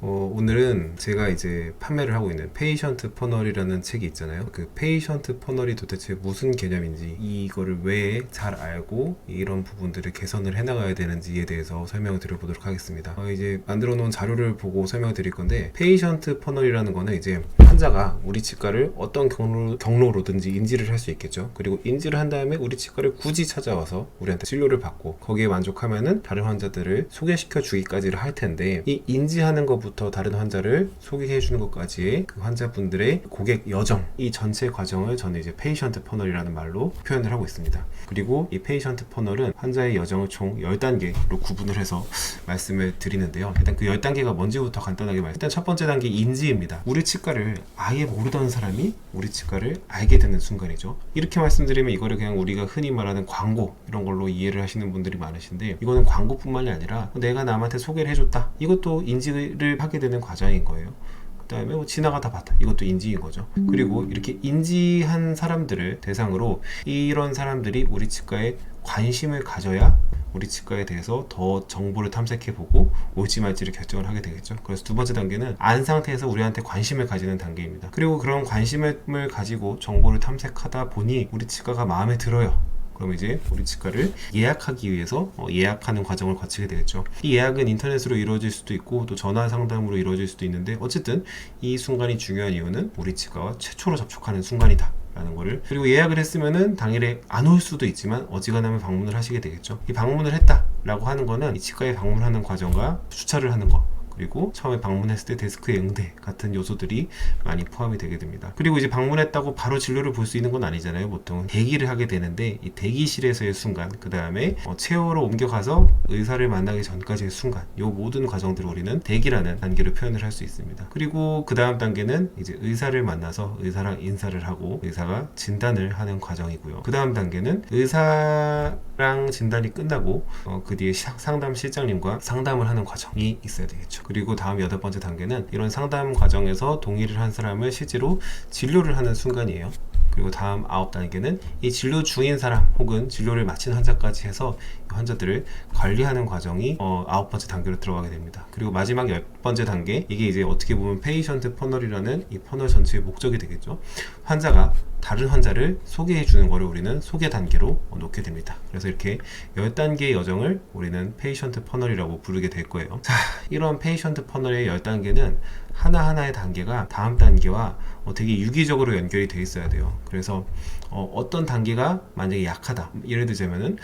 오늘은 제가 이제 판매를 하고 있는 페이션트 퍼널이라는 책이 있잖아요. 그 페이션트 퍼널이 도대체 무슨 개념인지, 이거를 왜 잘 알고 이런 부분들을 개선을 해나가야 되는지에 대해서 설명을 드려보도록 하겠습니다. 이제 만들어 놓은 자료를 보고 설명을 드릴 건데, 페이션트 퍼널이라는 거는 이제 환자가 우리 치과를 어떤 경로로든지 인지를 할 수 있겠죠. 그리고 인지를 한 다음에 우리 치과를 굳이 찾아와서 우리한테 진료를 받고 거기에 만족하면은 다른 환자들을 소개시켜 주기까지를 할 텐데, 이 인지하는 것부터 다른 환자를 소개해 주는 것까지의 그 환자분들의 고객 여정, 이 전체 과정을 저는 이제 페이션트 퍼널이라는 말로 표현을 하고 있습니다. 그리고 이 페이션트 퍼널은 환자의 여정을 총 10단계로 구분을 해서 말씀을 드리는데요. 일단 그 10단계가 뭔지부터 간단하게 일단 첫 번째 단계 인지입니다. 우리 치과를 아예 모르던 사람이 우리 치과를 알게 되는 순간이죠. 이렇게 말씀드리면 이거를 그냥 우리가 흔히 말하는 광고, 이런 걸로 이해를 하시는 분들이 많으신데, 이거는 광고뿐만이 아니라 내가 남한테 소개를 해줬다, 이것도 인지를 하게 되는 과정인 거예요. 그 다음에 지나가다 봤다, 이것도 인지인 거죠. 그리고 이렇게 인지한 사람들을 대상으로 이런 사람들이 우리 치과에 관심을 가져야 우리 치과에 대해서 더 정보를 탐색해보고 올지 말지를 결정을 하게 되겠죠. 그래서 두 번째 단계는 안 상태에서 우리한테 관심을 가지는 단계입니다. 그리고 그런 관심을 가지고 정보를 탐색하다 보니 우리 치과가 마음에 들어요. 그럼 이제 우리 치과를 예약하기 위해서 예약하는 과정을 거치게 되겠죠. 이 예약은 인터넷으로 이루어질 수도 있고 또 전화 상담으로 이루어질 수도 있는데, 어쨌든 이 순간이 중요한 이유는 우리 치과와 최초로 접촉하는 순간이다 라는 거를. 그리고 예약을 했으면은 당일에 안 올 수도 있지만 어지간하면 방문을 하시게 되겠죠. 이 방문을 했다 라고 하는 거는 이 치과에 방문하는 과정과 주차를 하는 거, 그리고 처음에 방문했을 때 데스크의 응대 같은 요소들이 많이 포함이 되게 됩니다. 그리고 이제 방문했다고 바로 진료를 볼 수 있는 건 아니잖아요. 보통 대기를 하게 되는데, 이 대기실에서의 순간, 그 다음에 체어로 옮겨가서 의사를 만나기 전까지의 순간, 이 모든 과정들을 우리는 대기라는 단계로 표현을 할 수 있습니다. 그리고 그 다음 단계는 이제 의사를 만나서 의사랑 인사를 하고 의사가 진단을 하는 과정이고요. 그 다음 단계는 의사랑 진단이 끝나고 그 뒤에 상담 실장님과 상담을 하는 과정이 있어야 되겠죠. 그리고 다음 8번째 단계는 이런 상담 과정에서 동의를 한 사람을 실제로 진료를 하는 순간이에요. 그리고 다음 9단계는 이 진료 중인 사람 혹은 진료를 마친 환자까지 해서 환자들을 관리하는 과정이 9번째 단계로 들어가게 됩니다. 그리고 마지막 10번째 단계, 이게 이제 어떻게 보면 페이션트 퍼널이라는 이 퍼널 전체의 목적이 되겠죠. 환자가 다른 환자를 소개해 주는 것을 우리는 소개 단계로 놓게 됩니다. 그래서 이렇게 10단계의 여정을 우리는 페이션트 퍼널이라고 부르게 될 거예요. 자, 이런 페이션트 퍼널의 10단계는 하나하나의 단계가 다음 단계와 되게 유기적으로 연결이 돼 있어야 돼요. 그래서 어떤 단계가 만약에 약하다, 예를 들자면은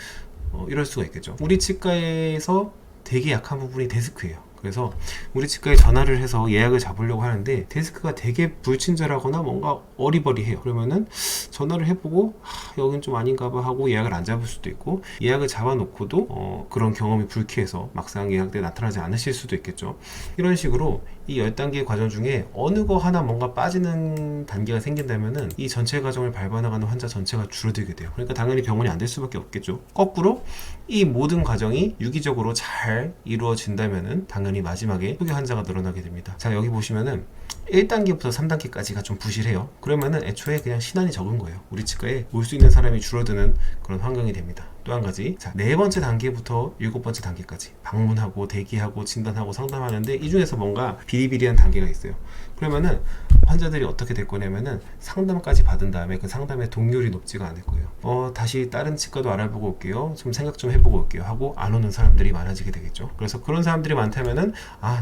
이럴 수가 있겠죠. 우리 치과에서 되게 약한 부분이 데스크예요. 그래서 우리 치과에 전화를 해서 예약을 잡으려고 하는데 데스크가 되게 불친절하거나 뭔가 어리버리해요. 그러면은 전화를 해보고 여긴 좀 아닌가 봐 하고 예약을 안 잡을 수도 있고, 예약을 잡아놓고도 그런 경험이 불쾌해서 막상 예약 때 나타나지 않으실 수도 있겠죠. 이런 식으로 이 10단계 과정 중에 어느 거 하나 뭔가 빠지는 단계가 생긴다면은 이 전체 과정을 밟아나가는 환자 전체가 줄어들게 돼요. 그러니까 당연히 병원이 안 될 수밖에 없겠죠. 거꾸로 이 모든 과정이 유기적으로 잘 이루어진다면은 당연히 마지막에 소개 환자가 늘어나게 됩니다. 자, 여기 보시면은 1단계부터 3단계까지가 좀 부실해요. 그러면은 애초에 그냥 신안이 적은 거예요. 우리 치과에 올 수 있는 사람이 줄어드는 그런 환경이 됩니다. 또 한 가지, 자, 4번째 단계부터 7번째 단계까지 방문하고 대기하고 진단하고 상담하는데, 이 중에서 뭔가 비리비리한 단계가 있어요. 그러면은 환자들이 어떻게 될 거냐면은 상담까지 받은 다음에 그 상담의 동률이 높지가 않을 거예요. 다시 다른 치과도 알아보고 올게요, 좀 생각 좀 해보고 올게요 하고 안 오는 사람들이 많아지게 되겠죠. 그래서 그런 사람들이 많다면은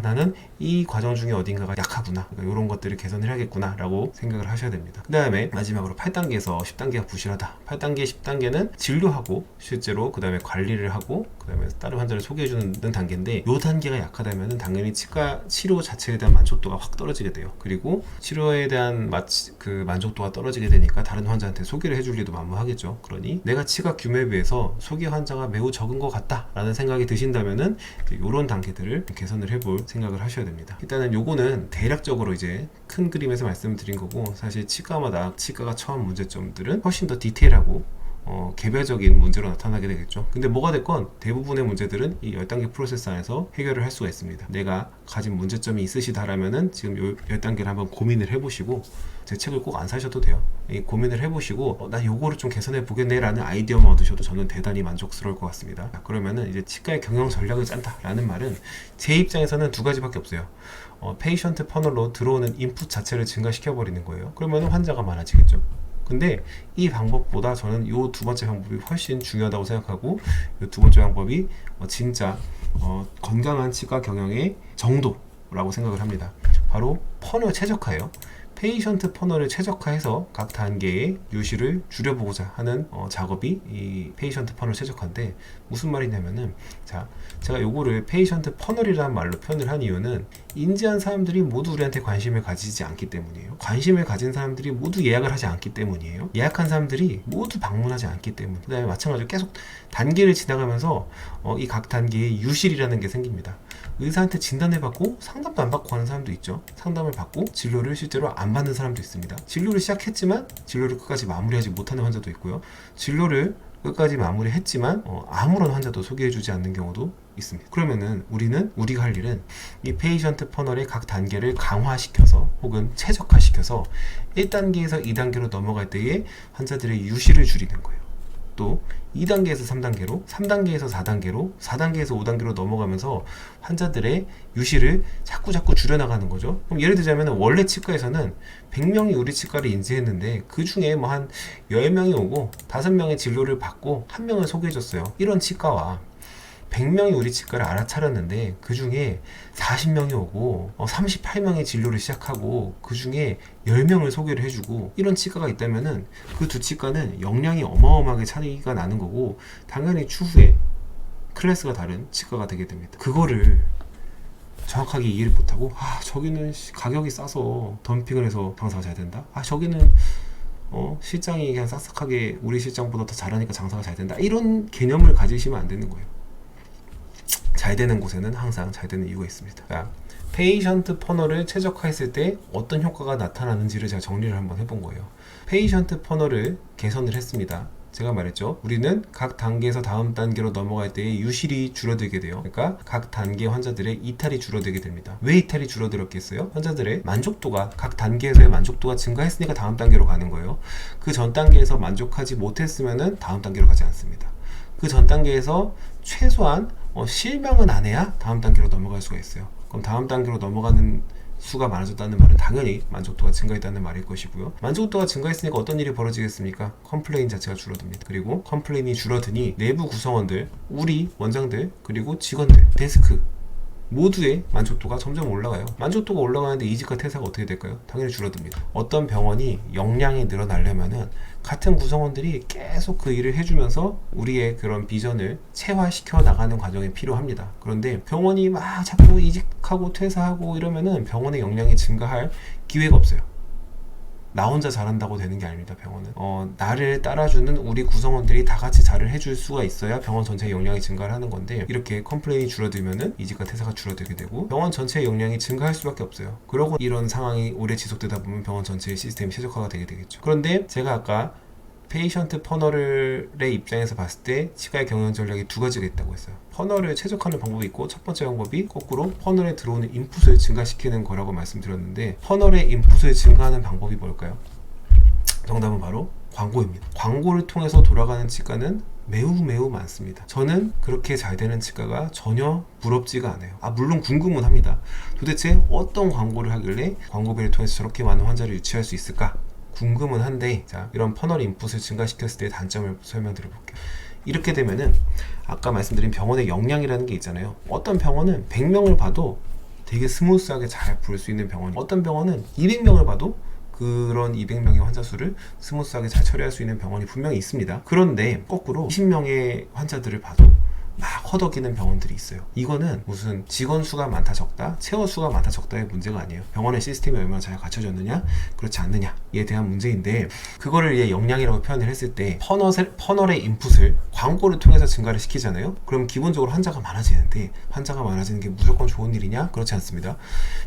나는 이 과정 중에 어딘가가 약하구나, 그러니까 이런 것들을 개선을 해야겠구나 라고 생각을 하셔야 됩니다. 그 다음에 마지막으로 8단계에서 10단계가 부실하다. 8단계 10단계는 진료하고 실제로 그 다음에 관리를 하고 그 다음에 다른 환자를 소개해주는 단계인데, 이 단계가 약하다면 당연히 치과 치료 자체에 대한 만족도가 확 떨어지게 돼요. 그리고 치료에 대한 만족도가 떨어지게 되니까 다른 환자한테 소개를 해줄 일도 만무하겠죠. 그러니 내가 치과 규모에 비해서 소개 환자가 매우 적은 것 같다 라는 생각이 드신다면은 이런 단계들을 개선을 해볼 생각을 하셔야 됩니다. 일단은 요거는 대략적으로 이제 큰 그림에서 말씀을 드린 거고, 사실 치과마다 치과가 처한 문제점들은 훨씬 더 디테일하고 개별적인 문제로 나타나게 되겠죠. 근데 뭐가 됐건 대부분의 문제들은 이 10단계 프로세스 안에서 해결을 할 수가 있습니다. 내가 가진 문제점이 있으시다라면은 지금 요 10단계를 한번 고민을 해보시고, 제 책을 꼭 안 사셔도 돼요. 고민을 해보시고 나 요거를 좀 개선해 보겠네 라는 아이디어만 얻으셔도 저는 대단히 만족스러울 것 같습니다. 그러면은 이제 치과의 경영 전략을 짠다 라는 말은 제 입장에서는 두 가지밖에 없어요. 페이션트 퍼널로 들어오는 인풋 자체를 증가시켜 버리는 거예요. 그러면 환자가 많아지겠죠. 근데 이 방법보다 저는 이 두 번째 방법이 훨씬 중요하다고 생각하고, 이 두 번째 방법이 진짜 건강한 치과 경영의 정도라고 생각을 합니다. 바로 퍼널 최적화예요. 페이션트 퍼널을 최적화해서 각 단계의 유시를 줄여보고자 하는 작업이 이 페이션트 퍼널 최적화인데, 무슨 말이냐면은, 자, 제가 요거를 페이션트 퍼널이라는 말로 표현을 한 이유는 인지한 사람들이 모두 우리한테 관심을 가지지 않기 때문이에요. 관심을 가진 사람들이 모두 예약을 하지 않기 때문이에요. 예약한 사람들이 모두 방문하지 않기 때문. 그 다음에 마찬가지로 계속 단계를 지나가면서 이 각 단계의 유실이라는 게 생깁니다. 의사한테 진단을 받고 상담도 안 받고 가는 사람도 있죠. 상담을 받고 진료를 실제로 안 받는 사람도 있습니다. 진료를 시작했지만 진료를 끝까지 마무리하지 못하는 환자도 있고요. 진료를 끝까지 마무리했지만 아무런 환자도 소개해주지 않는 경우도 있습니다. 그러면은 우리가 할 일은 이 페이션트 퍼널의 각 단계를 강화시켜서 혹은 최적화시켜서 1단계에서 2단계로 넘어갈 때에 환자들의 유실을 줄이는 거예요. 또 2단계에서 3단계로, 3단계에서 4단계로, 4단계에서 5단계로 넘어가면서 환자들의 유실을 자꾸 줄여나가는 거죠. 그럼 예를 들자면 원래 치과에서는 100명이 우리 치과를 인지했는데 그 중에 뭐 한 10명이 오고 5명의 진료를 받고 1명을 소개해줬어요. 이런 치과와 100명이 우리 치과를 알아차렸는데 그 중에 40명이 오고 38명의 진료를 시작하고 그 중에 10명을 소개를 해주고, 이런 치과가 있다면은 그 두 치과는 역량이 어마어마하게 차이가 나는 거고, 당연히 추후에 클래스가 다른 치과가 되게 됩니다. 그거를 정확하게 이해를 못하고, 저기는 가격이 싸서 덤핑을 해서 장사가 잘 된다, 저기는 실장이 그냥 싹싹하게 우리 실장보다 더 잘하니까 장사가 잘 된다, 이런 개념을 가지시면 안 되는 거예요. 잘 되는 곳에는 항상 잘 되는 이유가 있습니다. 자, 페이션트 퍼널을 최적화했을 때 어떤 효과가 나타나는지를 제가 정리를 한번 해본 거예요. 페이션트 퍼널을 개선을 했습니다. 제가 말했죠. 우리는 각 단계에서 다음 단계로 넘어갈 때의 유실이 줄어들게 돼요. 그러니까 각 단계 환자들의 이탈이 줄어들게 됩니다. 왜 이탈이 줄어들었겠어요? 환자들의 만족도가, 각 단계에서의 만족도가 증가했으니까 다음 단계로 가는 거예요. 그 전 단계에서 만족하지 못했으면은 다음 단계로 가지 않습니다. 그 전 단계에서 최소한 실망은 안 해야 다음 단계로 넘어갈 수가 있어요. 그럼 다음 단계로 넘어가는 수가 많아졌다는 말은 당연히 만족도가 증가했다는 말일 것이고요. 만족도가 증가했으니까 어떤 일이 벌어지겠습니까? 컴플레인 자체가 줄어듭니다. 그리고 컴플레인이 줄어드니 내부 구성원들, 우리 원장들, 그리고 직원들, 데스크 모두의 만족도가 점점 올라가요. 만족도가 올라가는데 이직과 퇴사가 어떻게 될까요? 당연히 줄어듭니다. 어떤 병원이 역량이 늘어나려면은 같은 구성원들이 계속 그 일을 해주면서 우리의 그런 비전을 체화시켜 나가는 과정이 필요합니다. 그런데 병원이 막 자꾸 이직하고 퇴사하고 이러면은 병원의 역량이 증가할 기회가 없어요. 나 혼자 잘한다고 되는 게 아닙니다. 병원은 나를 따라주는 우리 구성원들이 다 같이 잘을 해줄 수가 있어야 병원 전체의 역량이 증가를 하는 건데, 이렇게 컴플레인이 줄어들면은 이직과 퇴사가 줄어들게 되고 병원 전체의 역량이 증가할 수밖에 없어요. 그러고 이런 상황이 오래 지속되다 보면 병원 전체의 시스템이 최적화가 되게 되겠죠. 그런데 제가 아까 페이션트 퍼널의 입장에서 봤을 때 치과의 경영 전략이 두 가지가 있다고 했어요. 퍼널을 최적화하는 방법이 있고, 첫 번째 방법이 거꾸로 퍼널에 들어오는 인풋을 증가시키는 거라고 말씀드렸는데, 퍼널의 인풋을 증가하는 방법이 뭘까요? 정답은 바로 광고입니다. 광고를 통해서 돌아가는 치과는 매우 많습니다. 저는 그렇게 잘 되는 치과가 전혀 부럽지가 않아요. 물론 궁금은 합니다. 도대체 어떤 광고를 하길래 광고비를 통해서 저렇게 많은 환자를 유치할 수 있을까? 궁금은 한데, 자, 이런 퍼널 인풋을 증가시켰을 때의 단점을 설명드려 볼게요. 이렇게 되면은 아까 말씀드린 병원의 역량이라는 게 있잖아요. 어떤 병원은 100명을 봐도 되게 스무스하게 잘 볼 수 있는 병원, 어떤 병원은 200명을 봐도 그런 200명의 환자 수를 스무스하게 잘 처리할 수 있는 병원이 분명히 있습니다. 그런데 거꾸로 20명의 환자들을 봐도 막 허덕이는 병원들이 있어요. 이거는 무슨 직원 수가 많다 적다, 체어 수가 많다 적다의 문제가 아니에요. 병원의 시스템이 얼마나 잘 갖춰졌느냐, 그렇지 않느냐에 대한 문제인데, 그거를 역량이라고 표현을 했을 때 퍼널의 인풋을 광고를 통해서 증가를 시키잖아요. 그럼 기본적으로 환자가 많아지는데, 환자가 많아지는 게 무조건 좋은 일이냐? 그렇지 않습니다.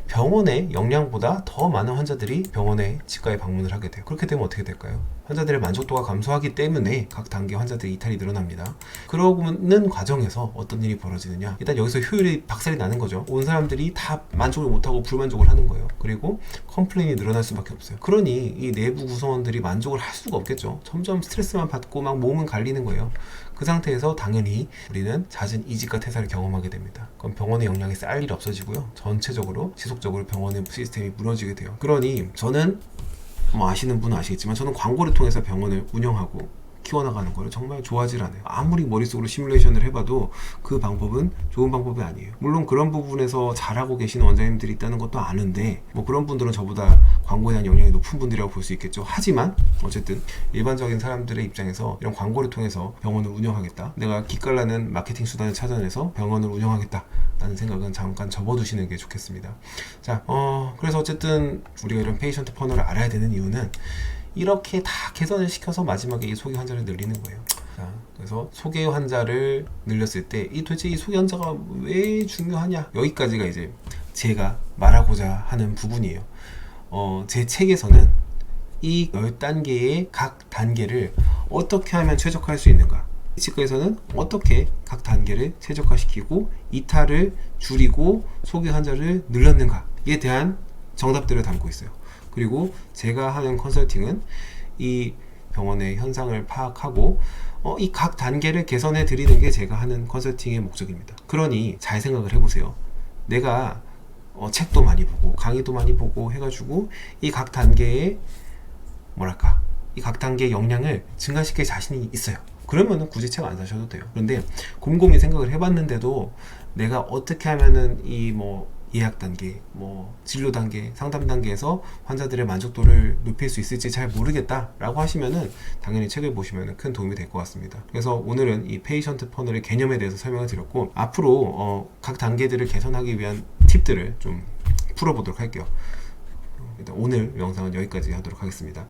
병원의 역량보다 더 많은 환자들이 병원에 치과에 방문을 하게 돼요. 그렇게 되면 어떻게 될까요? 환자들의 만족도가 감소하기 때문에 각 단계 환자들의 이탈이 늘어납니다. 그러는 과정에서 어떤 일이 벌어지느냐, 일단 여기서 효율이 박살이 나는 거죠. 온 사람들이 다 만족을 못하고 불만족을 하는 거예요. 그리고 컴플레인이 늘어날 수밖에 없어요. 그러니 이 내부 구성원들이 만족을 할 수가 없겠죠. 점점 스트레스만 받고 막 몸은 갈리는 거예요. 그 상태에서 당연히 우리는 잦은 이직과 퇴사를 경험하게 됩니다. 그럼 병원의 역량이 쌓일 일이 없어지고요, 전체적으로 지속적으로 병원의 시스템이 무너지게 돼요. 그러니 저는 뭐 아시는 분은 아시겠지만, 저는 광고를 통해서 병원을 운영하고 키워나가는 거를 정말 좋아하질 않아요. 아무리 머릿속으로 시뮬레이션을 해봐도 그 방법은 좋은 방법이 아니에요. 물론 그런 부분에서 잘하고 계시는 원장님들이 있다는 것도 아는데, 뭐 그런 분들은 저보다 광고에 대한 역량이 높은 분들이라고 볼 수 있겠죠. 하지만 어쨌든 일반적인 사람들의 입장에서 이런 광고를 통해서 병원을 운영하겠다, 내가 기깔나는 마케팅 수단을 찾아내서 병원을 운영하겠다 라는 생각은 잠깐 접어두시는 게 좋겠습니다. 자, 그래서 어쨌든 우리가 이런 페이션트 퍼널을 알아야 되는 이유는 이렇게 다 개선을 시켜서 마지막에 이 소개 환자를 늘리는 거예요. 자, 그래서 소개 환자를 늘렸을 때 도대체 이 소개 환자가 왜 중요하냐, 여기까지가 이제 제가 말하고자 하는 부분이에요. 제 책에서는 이 10단계의 각 단계를 어떻게 하면 최적화할 수 있는가, 치과에서는 어떻게 각 단계를 최적화시키고 이탈을 줄이고 소개 환자를 늘렸는가에 대한 정답들을 담고 있어요. 그리고 제가 하는 컨설팅은 이 병원의 현상을 파악하고 이 각 단계를 개선해 드리는 게 제가 하는 컨설팅의 목적입니다. 그러니 잘 생각을 해보세요. 내가 책도 많이 보고 강의도 많이 보고 해가지고 이 각 단계의 이 각 단계의 역량을 증가시킬 자신이 있어요. 그러면은 굳이 책 안 사셔도 돼요. 그런데 곰곰이 생각을 해봤는데도 내가 어떻게 하면은 이 예약 단계, 진료 단계, 상담 단계에서 환자들의 만족도를 높일 수 있을지 잘 모르겠다라고 하시면은 당연히 책을 보시면은 큰 도움이 될 것 같습니다. 그래서 오늘은 이 페이션트 퍼널의 개념에 대해서 설명을 드렸고, 앞으로 각 단계들을 개선하기 위한 팁들을 좀 풀어보도록 할게요. 일단 오늘 영상은 여기까지 하도록 하겠습니다.